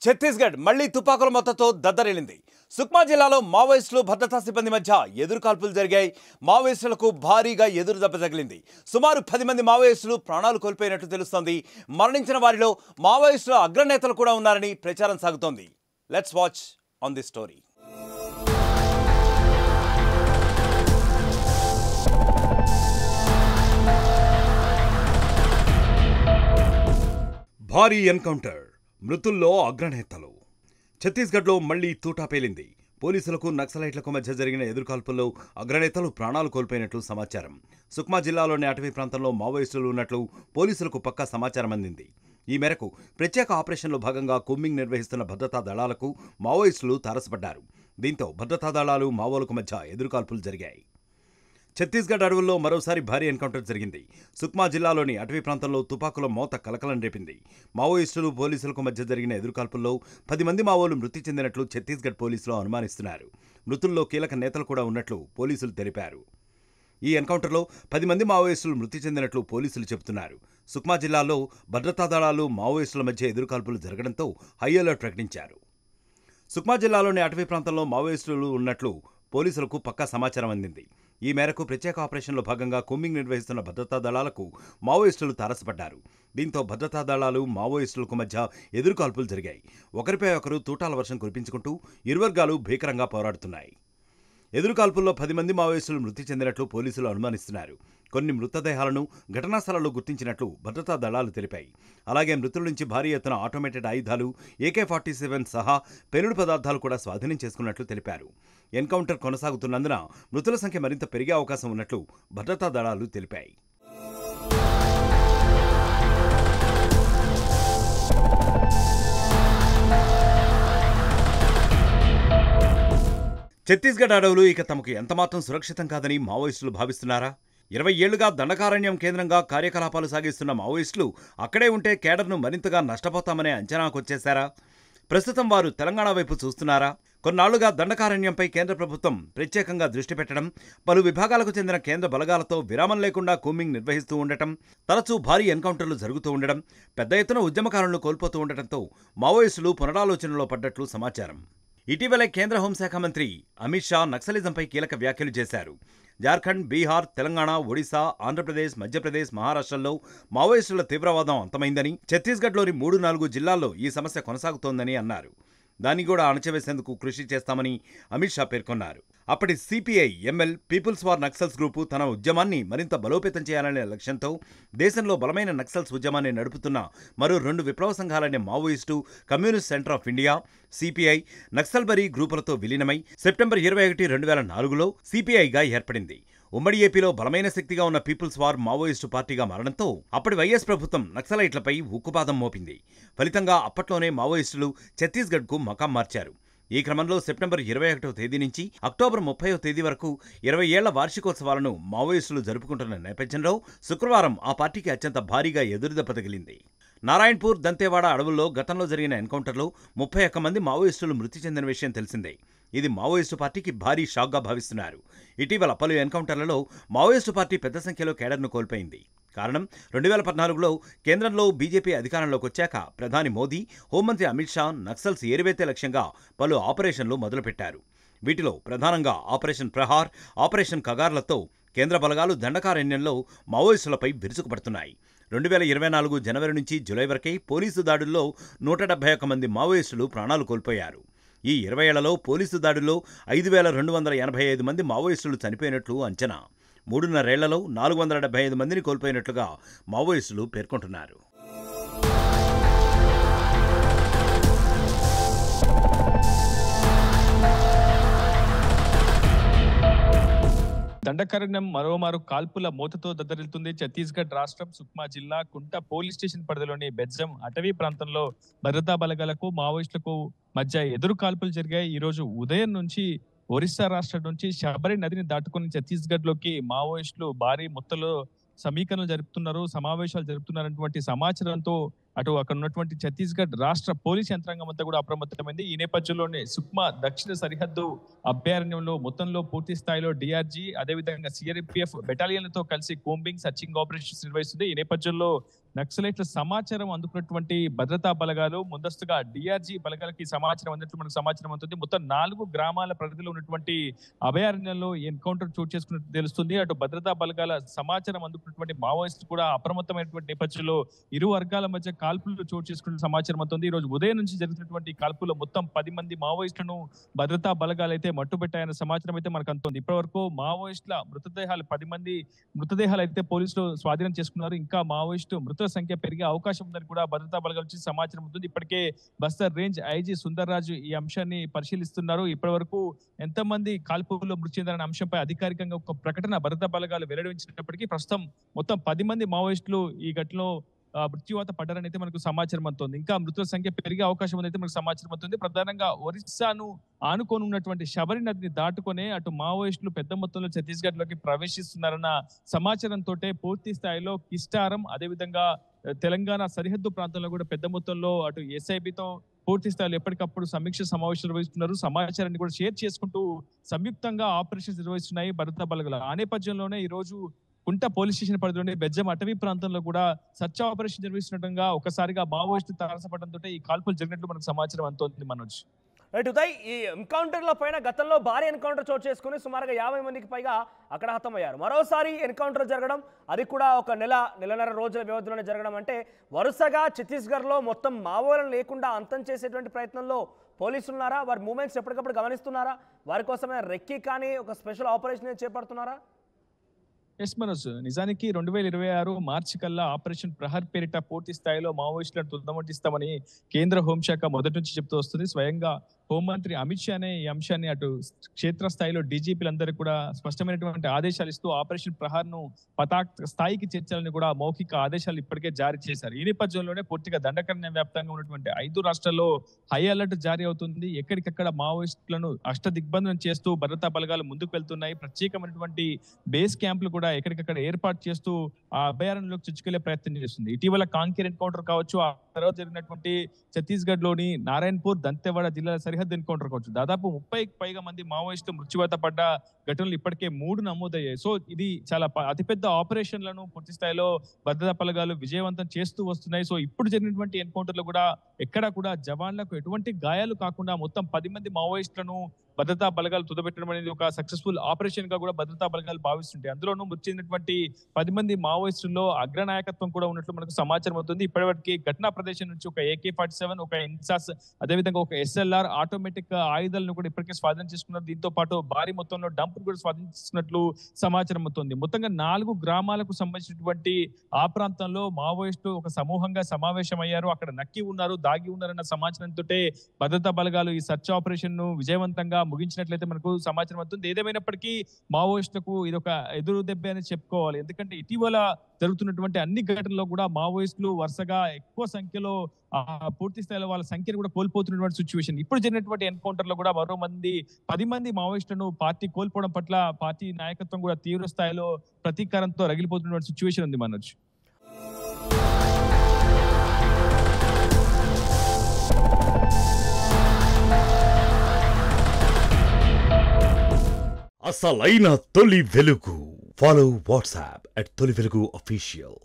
ఛత్తీస్గఢ్ మళ్లీ తుపాకుల మోతతో దద్దరిల్లింది. సుక్మా జిల్లాలో మావోయిస్టులు భద్రతా సిబ్బంది మధ్య ఎదురుకాల్పులు జరిగాయి. మావోయిస్టులకు భారీగా ఎదురు దెబ్బ తగిలింది. సుమారు 10 మంది మావోయిస్టులు ప్రాణాలు కోల్పోయినట్టు తెలుస్తోంది. మరణించిన వారిలో మావోయిస్టుల అగ్రనేతలు కూడా ఉన్నారని ప్రచారం సాగుతోంది. Let's watch on this story. భారీ ఎన్కౌంటర్, మృతుల్లో అగ్రనేతలు. ఛత్తీస్గఢ్లో మళ్లీ తూటా పేలింది. పోలీసులకు నక్సలైట్లకు మధ్య జరిగిన ఎదురుకాల్పుల్లో అగ్రనేతలు ప్రాణాలు కోల్పోయినట్లు సమాచారం. సుక్మా జిల్లాలోని అటవీ ప్రాంతంలో మావోయిస్టులు ఉన్నట్లు పోలీసులకు పక్కా సమాచారం అందింది. ఈ మేరకు ప్రత్యేక ఆపరేషన్లో భాగంగా కూంబింగ్ నిర్వహిస్తున్న భద్రతా దళాలకు మావోయిస్టులు తారసపడ్డారు. దీంతో భద్రతా దళాలు మావోలకు మధ్య ఎదురుకాల్పులు జరిగాయి. ఛత్తీస్గఢ్ అడవుల్లో మరోసారి భారీ ఎన్కౌంటర్ జరిగింది. సుక్మా జిల్లాలోని అటవీ ప్రాంతంలో తుపాకుల మోత కలకలం రేపింది. మావోయిస్టులు పోలీసులకు మధ్య జరిగిన ఎదురుకాల్పుల్లో 10 మంది మావోలు మృతి చెందినట్లు ఛత్తీస్గఢ్ పోలీసులు అనుమానిస్తున్నారు. మృతుల్లో కీలక నేతలు కూడా ఉన్నట్లు పోలీసులు తెలిపారు. ఈ ఎన్కౌంటర్లో 10 మంది మావోయిస్టులు మృతి చెందినట్లు పోలీసులు చెబుతున్నారు. సుక్మా జిల్లాలో భద్రతా దళాలు మావోయిస్టుల మధ్య ఎదురుకాల్పులు జరగడంతో హై అలర్ట్ ప్రకటించారు. సుక్మా జిల్లాలోని అటవీ ప్రాంతంలో మావోయిస్టులు ఉన్నట్లు పోలీసులకు పక్కా సమాచారం అందింది. ఈ మేరకు ప్రత్యేక ఆపరేషన్లో భాగంగా కూంబింగ్ నిర్వహిస్తున్న భద్రతా దళాలకు మావోయిస్టులు తారసపడ్డారు. దీంతో భద్రతా దళాలు మావోయిస్టులకు మధ్య ఎదురుకాల్పులు జరిగాయి. ఒకరిపై ఒకరు తూటాల వర్షం కురిపించుకుంటూ ఇరు వర్గాలు భీకరంగా పోరాడుతున్నాయి. ఎదురుకాల్పుల్లో 10 మంది మావోయిస్టులు మృతి చెందినట్లు పోలీసులు అనుమానిస్తున్నారు. కొన్ని మృతదేహాలను ఘటనా స్థలంలో గుర్తించినట్లు భద్రతా దళాలు తెలిపాయి. అలాగే మృతుల నుంచి భారీ ఎత్తున ఆటోమేటెడ్ ఆయుధాలు, AK-47 సహా పేలుడు పదార్థాలు కూడా స్వాధీనం చేసుకున్నట్లు తెలిపారు. ఎన్కౌంటర్ కొనసాగుతున్నందున మృతుల సంఖ్య మరింత పెరిగే అవకాశం ఉన్నట్లు భద్రతా దళాలు తెలిపాయి. ఛత్తీస్గఢ్ అడవులు ఇక తమకు ఎంతమాత్రం సురక్షితం కాదని మావోయిస్టులు భావిస్తున్నారా? 20 ఏళ్లుగా దండకారణ్యం కేంద్రంగా కార్యకలాపాలు సాగిస్తున్న మావోయిస్టులు అక్కడే ఉంటే కేడర్ను మరింతగా నష్టపోతామనే అంచనాకొచ్చేశారా? ప్రస్తుతం వారు తెలంగాణ వైపు చూస్తున్నారా? కొన్నాళ్లుగా దండకారణ్యంపై కేంద్ర ప్రభుత్వం ప్రత్యేకంగా దృష్టి పెట్టడం, పలు విభాగాలకు చెందిన కేంద్ర బలగాలతో విరామం లేకుండా కూంబింగ్ నిర్వహిస్తూ ఉండటం, తరచూ భారీ ఎన్కౌంటర్లు జరుగుతూ ఉండడం, పెద్ద ఎత్తున ఉద్యమకారులను కోల్పోతూ ఉండటంతో మావోయిస్టులు పునరాలోచనలో పడ్డట్లు సమాచారం. ఇటీవలే కేంద్ర హోంశాఖ మంత్రి అమిత్ షా నక్సలిజంపై కీలక వ్యాఖ్యలు చేశారు. జార్ఖండ్, బీహార్, తెలంగాణ, ఒడిశా, ఆంధ్రప్రదేశ్, మధ్యప్రదేశ్, మహారాష్ట్రల్లో మావోయిస్టుల తీవ్రవాదం అంతమైందని, ఛత్తీస్గఢ్లోని 3-4 జిల్లాల్లో ఈ సమస్య కొనసాగుతోందని అన్నారు. దాన్ని కూడా అణచివేసేందుకు కృషి చేస్తామని అమిత్ షా పేర్కొన్నారు. అప్పటి CPI ML people's war Naxals group తన ఉద్యమాన్ని మరింత బలోపేతం చేయాలనే లక్ష్యంతో దేశంలో బలమైన నక్సల్స్ ఉద్యమాన్ని నడుపుతున్న మరో 2 విప్లవ సంఘాలైన Maoist communist centre of India CPI, Naxalbari గ్రూపులతో విలీనమై సెప్టెంబర్ 21, 2004లో సిపిఐగా ఏర్పడింది. ఉమ్మడి ఏపీలో బలమైన శక్తిగా ఉన్న పీపుల్స్ వార్ మావోయిస్టు పార్టీగా మారడంతో అప్పటి వైఎస్ ప్రభుత్వం నక్సలైట్లపై ఉక్కుపాదం మోపింది. ఫలితంగా అప్పట్లోనే మావోయిస్టులు ఛత్తీస్గఢ్కు మకాం మార్చారు. ఈ క్రమంలో సెప్టెంబర్ 21వ తేదీ నుంచి అక్టోబర్ 30వ తేదీ వరకు 20 ఏళ్ల వార్షికోత్సవాలను మావోయిస్టులు జరుపుకుంటున్న నేపథ్యంలో శుక్రవారం ఆ పార్టీకి అత్యంత భారీగా ఎదురుదెబ్బ తగిలింది. నారాయణపూర్, దంతేవాడ అడవుల్లో గతంలో జరిగిన ఎన్కౌంటర్లో 31 మంది మావోయిస్టులు మృతి చెందిన విషయం తెలిసిందే. ఇది మావోయిస్టు పార్టీకి భారీ షాక్గా భావిస్తున్నారు. ఇటీవల పలు ఎన్కౌంటర్లలో మావోయిస్టు పార్టీ పెద్ద సంఖ్యలో కేడర్ను కోల్పోయింది. కారణం 2014లో కేంద్రంలో బీజేపీ అధికారంలోకి వచ్చాక ప్రధాని మోదీ, హోంమంత్రి అమిత్ షా నక్సల్స్ ఏరివేతే లక్ష్యంగా పలు ఆపరేషన్లు మొదలుపెట్టారు. వీటిలో ప్రధానంగా ఆపరేషన్ ప్రహార్, ఆపరేషన్ కగార్లతో కేంద్ర బలగాలు దండకారణ్యంలో మావోయిస్టులపై విరుచుకుపడుతున్నాయి. 2024 జనవరి నుంచి జూలై వరకే పోలీసు దాడుల్లో 171 మంది మావోయిస్టులు ప్రాణాలు కోల్పోయారు. ఈ 20 ఏళ్లలో పోలీసు దాడుల్లో 5285 మంది మావోయిస్టులు చనిపోయినట్లు అంచనా. 3.5 ఏళ్లలో 475 మందిని కోల్పోయినట్లుగా మావోయిస్టులు పేర్కొంటున్నారు. దండకారణ్యం మరోమారు కాల్పుల మోతతో దద్దరిల్లుతుంది. ఛత్తీస్గఢ్ రాష్ట్రం సుక్మా జిల్లా కుంట పోలీస్ స్టేషన్ పరిధిలోని బెజ్జం అటవీ ప్రాంతంలో భద్రతా బలగాలకు మావోయిస్టులకు మధ్య ఎదురు కాల్పులు జరిగాయి. ఈ రోజు ఉదయం నుంచి ఒరిస్సా రాష్ట్రం నుంచి శబరి నదిని దాటుకుని ఛత్తీస్గఢ్ లోకి మావోయిస్టులు భారీ మొత్తంలో సమీకరణలు జరుపుతున్నారు, సమావేశాలు జరుపుతున్నారన్నటువంటి సమాచారంతో అటు అక్కడ ఉన్నటువంటి ఛత్తీస్గఢ్ రాష్ట్ర పోలీస్ యంత్రాంగం అంతా కూడా అప్రమత్తమైంది. ఈ నేపథ్యంలోనే సుక్మా దక్షిణ సరిహద్దు అభయారణ్యంలో మొత్తంలో పూర్తి స్థాయిలో డిఆర్జీ అదేవిధంగా సిఆర్పిఎఫ్ బెటాలియన్లతో కలిసి కోంబింగ్ సర్చింగ్ ఆపరేషన్స్ నిర్వహిస్తుంది. ఈ నేపథ్యంలో నక్సలైట్ల సమాచారం అందుకున్నటువంటి భద్రతా బలగాలు ముందస్తుగా డిఆర్జీ బలగాలకి సమాచారం అందినట్లు మనకు సమాచారం అందుతుంది. మొత్తం 4 గ్రామాల పరిధిలో ఉన్నటువంటి అభయారణ్యంలో ఎన్కౌంటర్ చోటు చేసుకున్నట్టు తెలుస్తుంది. అటు భద్రతా బలగాల సమాచారం అందుకున్నటువంటి మావోయిస్టులు కూడా అప్రమత్తమైనటువంటి నేపథ్యంలో ఇరు వర్గాల మధ్య కాల్పులు చోటు చేసుకున్న సమాచారం అవుతుంది. ఈ రోజు ఉదయం నుంచి జరుగుతున్నటువంటి కాల్పుల్లో మొత్తం 10 మంది మావోయిస్టులను భద్రతా బలగాలు అయితే మట్టుబెట్టాయన్న సమాచారం అయితే మనకు అందుతుంది. ఇప్పటి వరకు మావోయిస్టుల మృతదేహాలు 10 మంది మృతదేహాలు అయితే పోలీసులు స్వాధీనం చేసుకున్నారు. ఇంకా మావోయిస్టు మృతుల సంఖ్య పెరిగే అవకాశం ఉందని కూడా భద్రతా బలగాల నుంచి సమాచారం ఉంటుంది. ఇప్పటికే బస్తర్ రేంజ్ ఐజీ సుందర్ రాజు ఈ అంశాన్ని పరిశీలిస్తున్నారు. ఇప్పటి వరకు ఎంతమంది కాల్పుల్లో మృతి చెందారనే అంశంపై అధికారికంగా ఒక ప్రకటన భద్రతా బలగాలు వెల్లడించినప్పటికీ ప్రస్తుతం మొత్తం 10 మంది మావోయిస్టులు ఈ ఘటనలో మృత్యువాత పడ్డారని అయితే మనకు సమాచారం అందుతుంది. ఇంకా మృతుల సంఖ్య పెరిగే అవకాశం ఉందైతే మనకు సమాచారం అవుతుంది. ప్రధానంగా ఒరిస్సాను ఆనుకొని ఉన్నటువంటి శబరి నదిని దాటుకునే అటు మావోయిస్టులు పెద్ద మొత్తంలో ఛత్తీస్గఢ్ లోకి ప్రవేశిస్తున్నారన్న సమాచారంతో పూర్తి స్థాయిలో కిస్టారం అదేవిధంగా తెలంగాణ సరిహద్దు ప్రాంతంలో కూడా పెద్ద మొత్తంలో అటు ఎస్ఐబితో పూర్తి స్థాయిలో ఎప్పటికప్పుడు సమీక్ష సమావేశాలు నిర్వహిస్తున్నారు. సమాచారాన్ని కూడా షేర్ చేసుకుంటూ సంయుక్తంగా ఆపరేషన్స్ నిర్వహిస్తున్నాయి భద్రతా బలగాలు. ఆ నేపథ్యంలోనే ఈ రోజు కుంట పోలీస్ స్టేషన్ పరిధిలోని బెజ్జం అటవీ ప్రాంతంలో కూడా సర్చ్ ఆపరేషన్ నిర్వహిస్తున్నట్టుగా ఒకసారిగా మావోయిస్టులు తారసపడడంతో ఈ కాల్పులు జరిగినట్లు మనకు సమాచారం అందుతోంది మనోజ్. రైట్ ఉదయ్, ఈ ఎన్కౌంటర్ల పైన గతంలో భారీ ఎన్కౌంటర్ చోటు చేసుకుని సుమారుగా 50 మందికి పైగా అక్కడ హతమయ్యారు. మరోసారి ఎన్కౌంటర్ జరగడం, అది కూడా ఒక నెలన్నర రోజుల వ్యవధిలోనే జరగడం అంటే వరుసగా ఛత్తీస్గఢ్లో మొత్తం మావోలను లేకుండా అంతం చేసేటువంటి ప్రయత్నంలో పోలీసులు ఉన్నారా? వారి మూవ్మెంట్స్ ఎప్పటికప్పుడు గమనిస్తున్నారా? వారి కోసమే రెక్కీ కానీ ఒక స్పెషల్ ఆపరేషన్ చేపడుతున్నారా? ఎస్ మనోజ్, నిజానికి 2026 మార్చి కల్లా ఆపరేషన్ ప్రహర్ పేరిట పూర్తి స్థాయిలో మావోయిస్టులను తుదముట్టిస్తామని కేంద్ర హోంశాఖ మొదటి నుంచి చెప్తూ వస్తుంది. స్వయంగా హోంమంత్రి అమిత్ షానే ఈ అంశాన్ని అటు క్షేత్రస్థాయిలో డీజీపీలందరికీ కూడా స్పష్టమైనటువంటి ఆదేశాలు ఇస్తూ ఆపరేషన్ ప్రహార్ ను పతాక స్థాయికి చేర్చాలని కూడా మౌఖిక ఆదేశాలు ఇప్పటికే జారీ చేశారు. ఈ నేపథ్యంలోనే పూర్తిగా దండకారణ్య వ్యాప్తంగా ఉన్నటువంటి 5 రాష్ట్రాల్లో హై అలర్ట్ జారీ అవుతుంది. ఎక్కడికక్కడ మావోయిస్టులను అష్ట దిగ్బంధనం చేస్తూ భద్రతా బలగాలు ముందుకు వెళ్తున్నాయి. ప్రత్యేకమైనటువంటి బేస్ క్యాంపులు కూడా ఎక్కడికక్కడ ఏర్పాటు చేస్తూ ఆ అభయారణ్యంలోకి చొచ్చుకెళ్లే ప్రయత్నం చేస్తుంది. ఇటీవల కాంకీర్ ఎన్కౌంటర్ కావచ్చు, ఆ తర్వాత జరిగినటువంటి ఛత్తీస్గఢ్ లోని నారాయణపూర్, దంతెవాడ జిల్లాల సరిహద్దు ఎన్కౌంటర్ కావచ్చు, దాదాపు 30కి పైగా మంది మావోయిస్టులు మృత్యువాత పడ్డ ఘటనలు ఇప్పటికే 3 నమోదయ్యాయి. సో ఇది చాలా అతిపెద్ద ఆపరేషన్లను పూర్తి స్థాయిలో భద్రతా బలగాలు విజయవంతం చేస్తూ వస్తున్నాయి. సో ఇప్పుడు జరిగినటువంటి ఎన్కౌంటర్ లో కూడా ఎక్కడా కూడా జవాన్లకు ఎటువంటి గాయాలు కాకుండా మొత్తం 10 మంది మావోయిస్టులను భద్రతా బలగాలు తుదబెట్టడం అనేది ఒక సక్సెస్ఫుల్ ఆపరేషన్ గా కూడా భద్రతా బలగాలు భావిస్తుంటాయి. అందులోనూ మృతి చెందినటువంటి 10 మంది మావోయిస్టుల్లో అగ్రనాయకత్వం కూడా ఉన్నట్లు మనకు సమాచారం అవుతుంది. ఇప్పటివరకు ఘటనా ప్రదేశం నుంచి ఒక AK-47, ఒక ఇన్సాస్, అదేవిధంగా ఒక SLR ఆటోమేటిక్ ఆయుధాలను కూడా ఇప్పటికే స్వాధీనం చేసుకున్నారు. దీంతో పాటు భారీ మొత్తంలో డంప్ కూడా స్వాధీనం చేసుకున్నట్లు సమాచారం అవుతుంది. మొత్తంగా 4 గ్రామాలకు సంబంధించినటువంటి ఆ ప్రాంతంలో మావోయిస్టు ఒక సమూహంగా సమావేశమయ్యారు. అక్కడ నక్కి ఉన్నారు, దాగి ఉన్నారన్న సమాచారంతో భద్రతా బలగాలు ఈ సర్చ్ ఆపరేషన్ ను విజయవంతంగా ముగించినట్లయితే మనకు సమాచారం అవుతుంది. ఏదేమైనప్పటికీ మావోయిస్టులకు ఇది ఒక ఎదురు దెబ్బ అని చెప్పుకోవాలి. ఎందుకంటే ఇటీవల జరుగుతున్నటువంటి అన్ని ఘటనల్లో కూడా మావోయిస్టులు వరుసగా ఎక్కువ సంఖ్యలో పూర్తి స్థాయిలో వాళ్ళ సంఖ్యను కూడా కోల్పోతున్నటువంటి సిచ్యువేషన్. ఇప్పుడు జరిగినటువంటి ఎన్కౌంటర్ లో కూడా మరో 10 మంది మావోయిస్టులను పార్టీ కోల్పోవడం పట్ల పార్టీ నాయకత్వం కూడా తీవ్ర స్థాయిలో ప్రతీకారంతో రగిలిపోతున్నటువంటి సిచ్యువేషన్ ఉంది మనోజ్. అసలైన తొలి వెలుగు. ఫాలో వాట్సాప్ @తొలి వెలుగు official.